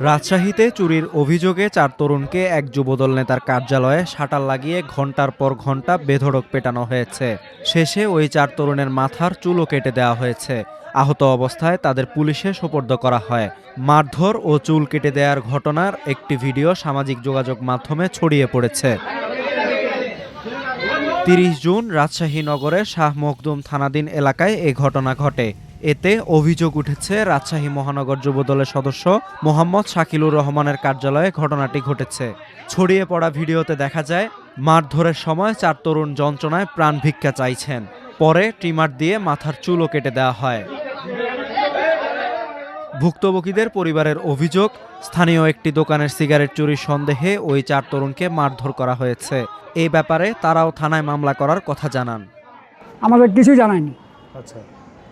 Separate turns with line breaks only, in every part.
রাজশাহীতে চুরির অভিযোগে 4 তরুণকে এক যুবদল নেতার কার্যালয়ে শাটার লাগিয়ে ঘণ্টার পর ঘণ্টা বেধড়ক পেটানো হয়েছে। শেষে ওই 4 তরুণের মাথার চুলও কেটে দেওয়া হয়েছে। আহত অবস্থায় তাদের পুলিশে সোপর্দ করা হয়। মারধর ও চুল কেটে দেওয়ার ঘটনার একটি ভিডিও সামাজিক যোগাযোগ মাধ্যমে ছড়িয়ে পড়েছে। 30 জুন রাজশাহী নগরের শাহ মখদুম থানাধীন এলাকায় এ ঘটনা ঘটে। এতে অভিযোগ উঠেছে রাজশাহী মহানগর যুবদলের সদস্য মোহাম্মদ শাকিলুর রহমানের কার্যালয়ে ঘটনাটি ঘটেছে। ছড়িয়ে পড়া ভিডিওতে দেখা যায় মারধরের সময় 4 তরুণ যন্ত্রণায় প্রাণ ভিক্ষা চাইছেন। পরে ট্রিমার দিয়ে মাথার চুলও কেটে দেওয়া হয়। ভুক্তভোগীদের পরিবারের অভিযোগ, স্থানীয় একটি দোকানের সিগারেট চুরির সন্দেহে ওই 4 তরুণকে মারধর করা হয়েছে। এই ব্যাপারে তারাও থানায় মামলা করার কথা জানান।
আমাদের কিছুই জানায়নি।
আচ্ছা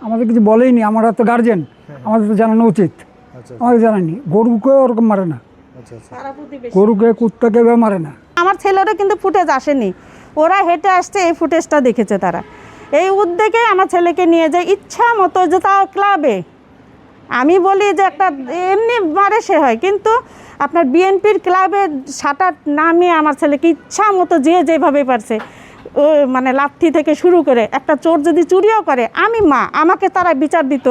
আমাদের কিছু বলেইনি। আমরা তো গার্জেন, আমাদের তো জানানো উচিত।
আচ্ছা
আমাদের জানায়নি। গরুকে ওরকম মারে না,
আচ্ছা আচ্ছা
গরুকে কুত্তাকে এভাবে মারে না।
আমার ছেলেরও কিন্তু ফুটেজ আসেনি, ওরা হেঁটে আসছে, এই ফুটেজটা দেখেছে তারা। এই উদ্যোগে আমার ছেলেকে নিয়ে যায় ইচ্ছা মতো, যে তাও ক্লাবে। আমি বলি যে একটা এমনি মারে সে হয়, কিন্তু আপনার বিএনপির ক্লাবে শাটার নামিয়ে আমার ছেলেকে ইচ্ছা মতো যে যেভাবে পারছে, ও মানে লাথি থেকে শুরু করে, একটা চোর যদি চুরিও করে, আমি মা, আমাকে তারা বিচার দিত।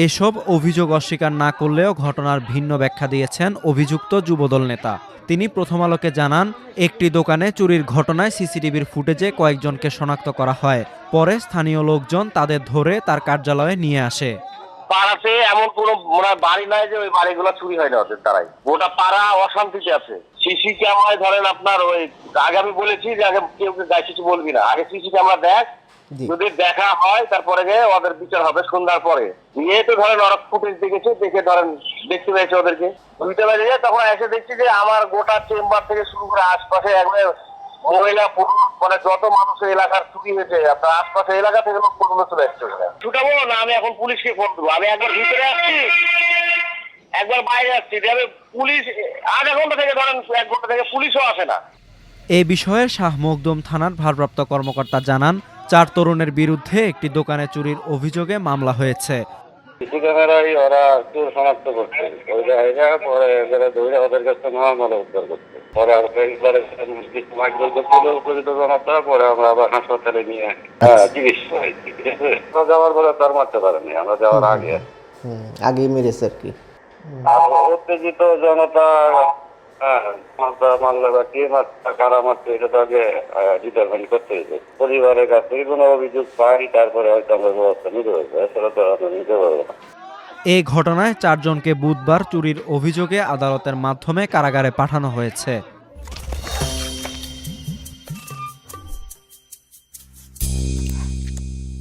এসব অভিযোগ অস্বীকার না করলেও ঘটনার ভিন্ন ব্যাখ্যা দিয়েছেন অভিযুক্ত যুবদল নেতা। তিনি প্রথম আলোকে জানান, একটি দোকানে চুরির ঘটনায় সিসিটিভির ফুটেজে কয়েকজনকে শনাক্ত করা হয়। পরে স্থানীয় লোকজন তাদের ধরে তার কার্যালয়ে নিয়ে আসে।
পাড়াতে এমন কোনো বাড়ি নাই যে ওই বাড়িগুলো চুরি হয় না ওদের দ্বারাই। গোটা পাড়া অশান্তিতে আছে। সিসি ক্যামেরায় ধরেন আপনার ওই আগে আমি বলেছি যে আগে কেউ গায়ে কিছু বলবি না, আগে সিসি ক্যামেরা দেখ, যদি দেখা হয় তারপরে গিয়ে ওদের বিচার হবে সন্ধ্যার পরে। নিয়ে তো ধরেন ওরা ফুটেজ দেখেছে, দেখে ধরেন দেখতে পেয়েছে ওদেরকে 2টা বেজে যায়, তখন এসে দেখছি যে আমার গোটা চেম্বার থেকে শুরু করে আশপাশে একবারে মহিলা পুরুষ মানে যত মানুষের এলাকার চুরি হয়েছে, আপনার আশপাশের এলাকা থেকে লোক পর্যন্ত চলে এসছে। ছুটাবো না, আমি এখন পুলিশকে ফোন দেবো। আমি একবার ভিতরে আসছি, একবার বাইরে আসছি, আমি পুলিশ আধা ঘন্টা থেকে ধরেন 1 ঘন্টা থেকে পুলিশও আসে না।
এ বিষয়ে শাহ মখদুম থানার ভারপ্রাপ্ত কর্মকর্তা জানান, 4 তরুণের বিরুদ্ধে একটি দোকানে চুরির অভিযোগে মামলা হয়েছে।
সিসি ক্যামেরায় ওরা চোর শনাক্ত করছে, ওই জায়গায় পরে এরা ধরে ওদের কাছে মামলা উদ্ধার করছে। পরে পরে আমরা আবার হাসপাতালে নিয়ে চিকিৎসা হয়েছি। ঠিক আছে, যাওয়ার পরে তার মারতে পারেনি, আমরা যাওয়ার আগে
আগেই মেরেছে আর কি।
উত্তেজিত জনতা মারলে বা কে মারছে কারা মারছে এটা তো আগে ডিটারমাইন করতে হয়েছে। পরিবারের কাছ থেকে কোনো অভিযোগ পাই, তারপরে হয়তো আমরা ব্যবস্থা নিতে হবে, এছাড়া তো আমরা নিতে পারবো না।
এই ঘটনায় 4 জনকে বুধবার চুরির অভিযোগে আদালতের মাধ্যমে কারাগারে পাঠানো হয়েছে।